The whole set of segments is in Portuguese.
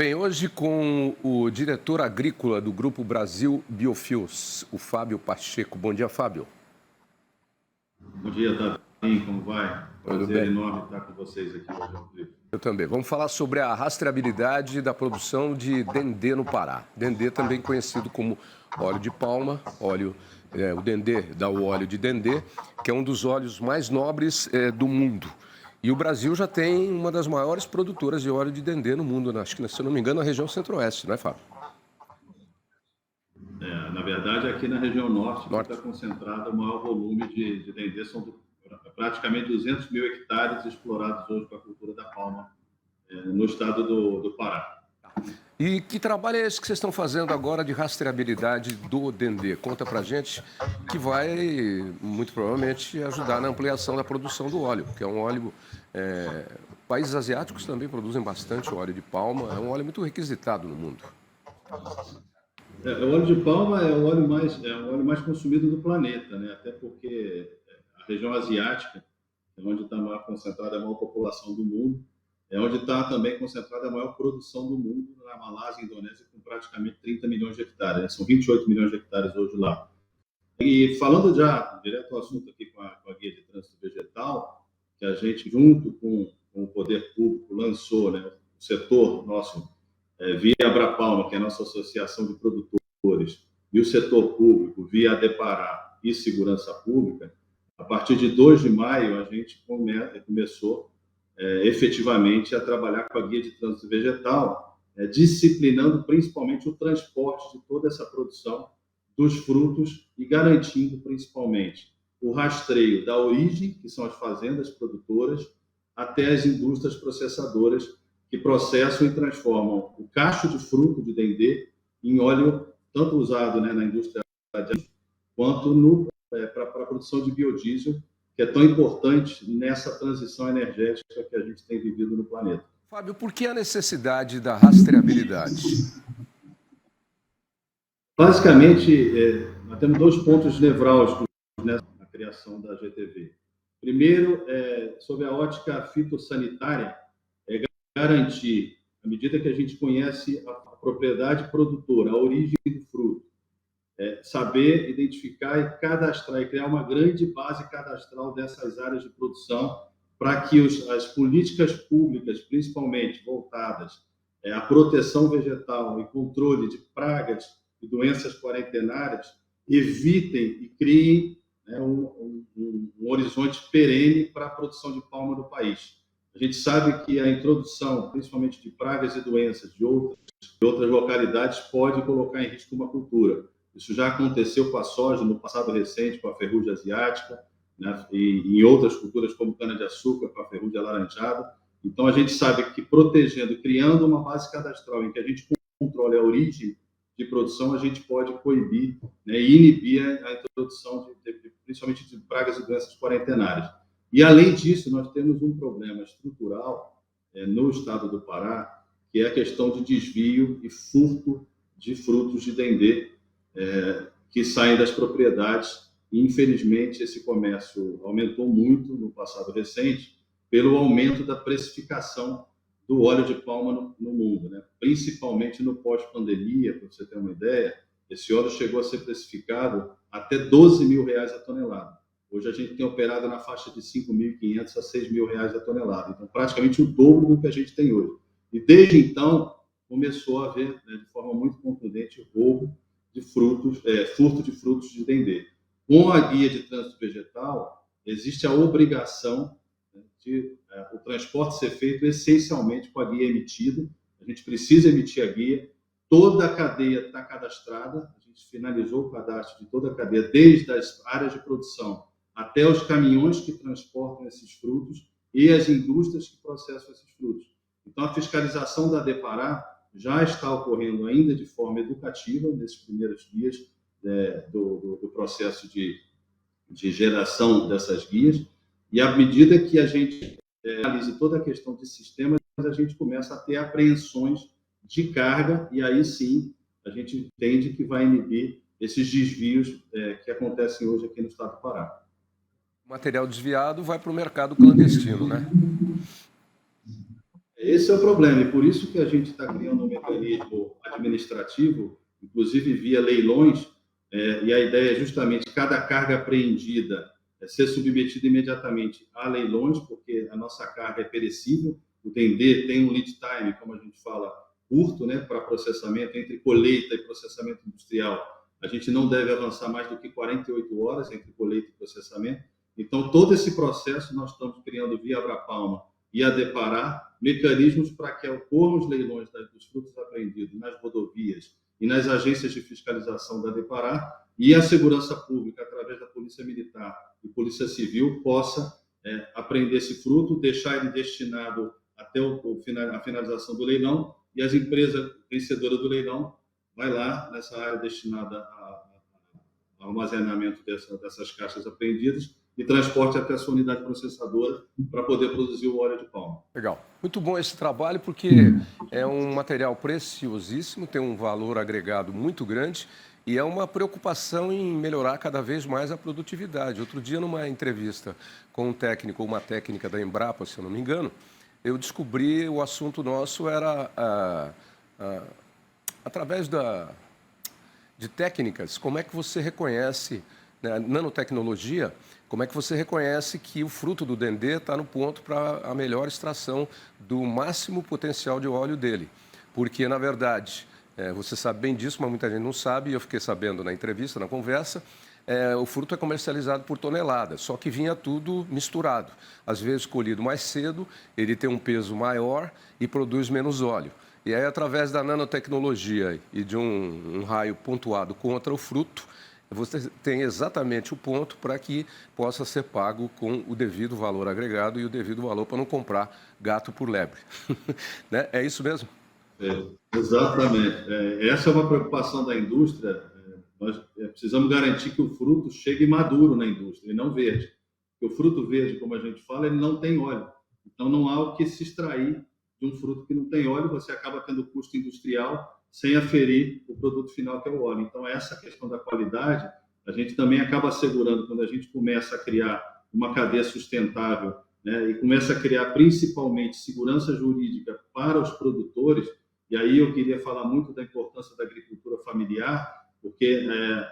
Bem, hoje com o diretor agrícola do Grupo Brasil Biofuels, o Fábio Pacheco. Bom dia, Fábio. Bom dia, Davi. Como vai? Tudo Prazer bem? enorme estar com vocês aqui hoje, Rodrigo. Eu também. Vamos falar sobre a rastreabilidade da produção de dendê no Pará. Dendê também conhecido como óleo de palma, o dendê dá o óleo de dendê, que é um dos óleos mais nobres do mundo. E o Brasil já tem uma das maiores produtoras de óleo de dendê no mundo, né? Acho que, se eu não me engano, na região centro-oeste, não é, Fábio? Na verdade, aqui na região norte Norte. está concentrado o maior volume de dendê, são praticamente 200 mil hectares explorados hoje para a cultura da palma no estado do Pará. E que trabalho é esse que vocês estão fazendo agora de rastreabilidade do dendê? Conta pra gente, que vai muito provavelmente ajudar na ampliação da produção do óleo, que é um óleo. Países asiáticos também produzem bastante óleo de palma, é um óleo muito requisitado no mundo. O óleo de palma é o óleo mais consumido do planeta, né? Até porque a região asiática é onde está concentrada a maior população do mundo, é onde está também concentrada a maior produção do mundo, na Malásia e Indonésia, com praticamente 30 milhões de hectares, né? São 28 milhões de hectares hoje lá. E falando já direto ao assunto aqui com a Guia de Trânsito Vegetal, que a gente, junto com o poder público, lançou, né, o setor nosso, via Abrapalma, que é a nossa associação de produtores, e o setor público, via Adepará e Segurança Pública, a partir de 2 de maio, a gente começou efetivamente a trabalhar com a Guia de Trânsito Vegetal, disciplinando principalmente o transporte de toda essa produção dos frutos e garantindo principalmente o rastreio da origem, que são as fazendas produtoras, até as indústrias processadoras que processam e transformam o cacho de fruto de dendê em óleo, tanto usado, né, na indústria quanto para a produção de biodiesel, que é tão importante nessa transição energética que a gente tem vivido no planeta. Fábio, por que a necessidade da rastreabilidade? Basicamente, nós temos 2 pontos nevrálgicos nessa criação da GTV. Primeiro, sob a ótica fitossanitária, é garantir, à medida que a gente conhece a propriedade produtora, a origem do fruto, saber identificar e cadastrar, e criar uma grande base cadastral dessas áreas de produção para que as políticas públicas, principalmente voltadas à proteção vegetal e controle de pragas e doenças quarentenárias, evitem e criem, né, um horizonte perene para a produção de palma do país. A gente sabe que a introdução, principalmente de pragas e doenças de outras localidades, pode colocar em risco uma cultura. Isso já aconteceu com a soja no passado recente, com a ferrugem asiática, né? E em outras culturas como cana-de-açúcar, com a ferrugem alaranjada. Então, a gente sabe que protegendo, criando uma base cadastral em que a gente controle a origem de produção, a gente pode coibir, né, e inibir a introdução, principalmente de pragas e doenças quarentenárias. E, além disso, nós temos um problema estrutural no estado do Pará, que é a questão de desvio e furto de frutos de dendê que saem das propriedades. E, infelizmente, esse comércio aumentou muito no passado recente pelo aumento da precificação do óleo de palma no mundo, né? Principalmente no pós-pandemia, para você ter uma ideia, esse óleo chegou a ser precificado até R$12 mil a tonelada. Hoje a gente tem operado na faixa de R$5.500 a R$6.000 a tonelada, então praticamente o dobro do que a gente tem hoje. E desde então começou a haver, né, de forma muito contundente, roubo de frutos, furto de frutos de dendê. Com a guia de trânsito vegetal, existe a obrigação de o transporte ser feito essencialmente com a guia emitida. A gente precisa emitir a guia, toda a cadeia está cadastrada, a gente finalizou o cadastro de toda a cadeia, desde as áreas de produção até os caminhões que transportam esses frutos e as indústrias que processam esses frutos. Então, a fiscalização da Adepará já está ocorrendo ainda de forma educativa nesses primeiros dias do processo de geração dessas guias, e à medida que a gente analise toda a questão de sistemas, a gente começa a ter apreensões de carga, e aí sim a gente entende que vai inibir esses desvios que acontecem hoje aqui no estado do Pará. O material desviado vai para o mercado clandestino, né? Esse é o problema, e por isso que a gente está criando um mecanismo administrativo, inclusive via leilões, e a ideia é justamente cada carga apreendida ser submetida imediatamente a leilões, porque a nossa carga é perecível, o Dendê tem um lead time, como a gente fala, curto, né, para processamento, entre colheita e processamento industrial. A gente não deve avançar mais do que 48 horas entre colheita e processamento. Então, todo esse processo nós estamos criando via Abrapalma e a Depará mecanismos para que, ao pôr os leilões dos frutos apreendidos nas rodovias e nas agências de fiscalização da Depará, e a segurança pública, através da Polícia Militar e Polícia Civil, possa apreender esse fruto, deixar ele destinado até a finalização do leilão, e as empresas vencedoras do leilão vai lá nessa área destinada ao armazenamento dessas caixas apreendidas e transporte até a sua unidade processadora para poder produzir o óleo de palma. Legal. Muito bom esse trabalho, porque é um material preciosíssimo, tem um valor agregado muito grande e é uma preocupação em melhorar cada vez mais a produtividade. Outro dia, numa entrevista com um técnico ou uma técnica da Embrapa, se eu não me engano, eu descobri o assunto nosso era através de técnicas, como é que você reconhece, né, nanotecnologia, como é que você reconhece que o fruto do Dendê está no ponto para a melhor extração do máximo potencial de óleo dele. Porque, na verdade, você sabe bem disso, mas muita gente não sabe, e eu fiquei sabendo na entrevista, na conversa, o fruto é comercializado por tonelada, só que vinha tudo misturado. Às vezes, colhido mais cedo, ele tem um peso maior e produz menos óleo. E aí, através da nanotecnologia e de um raio pontuado contra o fruto, você tem exatamente o ponto para que possa ser pago com o devido valor agregado e o devido valor para não comprar gato por lebre. Né? É isso mesmo? Exatamente. Essa é uma preocupação da indústria. Nós precisamos garantir que o fruto chegue maduro na indústria e não verde. Porque o fruto verde, como a gente fala, ele não tem óleo. Então, não há o que se extrair de um fruto que não tem óleo, você acaba tendo custo industrial sem aferir o produto final, que é o óleo. Então, essa questão da qualidade, a gente também acaba assegurando, quando a gente começa a criar uma cadeia sustentável, né, e começa a criar principalmente segurança jurídica para os produtores, e aí eu queria falar muito da importância da agricultura familiar, porque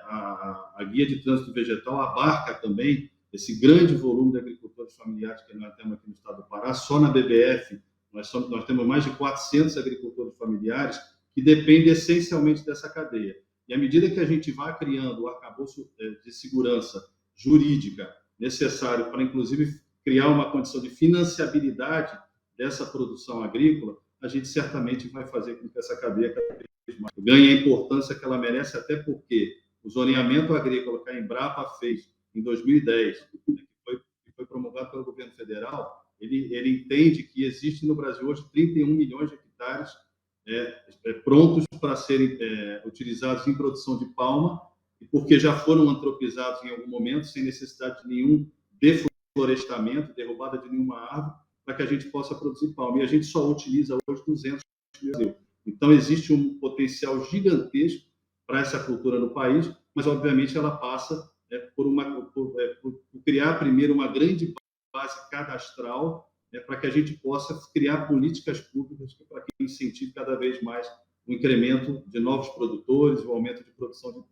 a guia de trânsito vegetal abarca também esse grande volume de agricultores familiares que nós temos aqui no estado do Pará. Só na BBF nós temos mais de 400 agricultores familiares que dependem essencialmente dessa cadeia. E à medida que a gente vai criando o arcabouço de segurança jurídica necessário para, inclusive, criar uma condição de financiabilidade dessa produção agrícola, a gente certamente vai fazer com que essa cadeia cada vez mais ganhe a importância que ela merece, até porque o zoneamento agrícola que a Embrapa fez em 2010, que foi promulgado pelo governo federal, ele entende que existe no Brasil hoje 31 milhões de hectares prontos para serem utilizados em produção de palma, e porque já foram antropizados em algum momento, sem necessidade de nenhum deflorestamento, derrubada de nenhuma árvore, para que a gente possa produzir palma. E a gente só utiliza hoje 200 mil. Então, existe um potencial gigantesco para essa cultura no país, mas, obviamente, ela passa por criar, primeiro, uma grande base cadastral, para que a gente possa criar políticas públicas para que incentive cada vez mais o incremento de novos produtores, o aumento de produção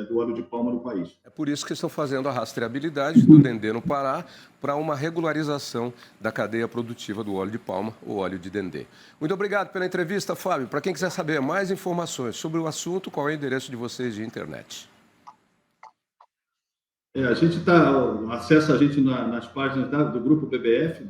do óleo de palma no país. É por isso que estão fazendo a rastreabilidade do Dendê no Pará para uma regularização da cadeia produtiva do óleo de palma, o óleo de Dendê. Muito obrigado pela entrevista, Fábio. Para quem quiser saber mais informações sobre o assunto, qual é o endereço de vocês de internet? A gente acessa a gente nas páginas do grupo BBF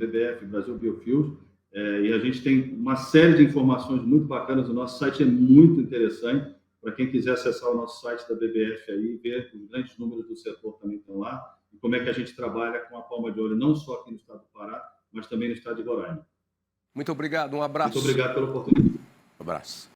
Brasil Biofuels, e a gente tem uma série de informações muito bacanas. O nosso site é muito interessante. Para quem quiser acessar o nosso site da BBF aí, ver os grandes números do setor também estão lá, e como é que a gente trabalha com a palma de óleo, não só aqui no estado do Pará, mas também no estado de Roraima. Muito obrigado, um abraço. Muito obrigado pela oportunidade. Um abraço.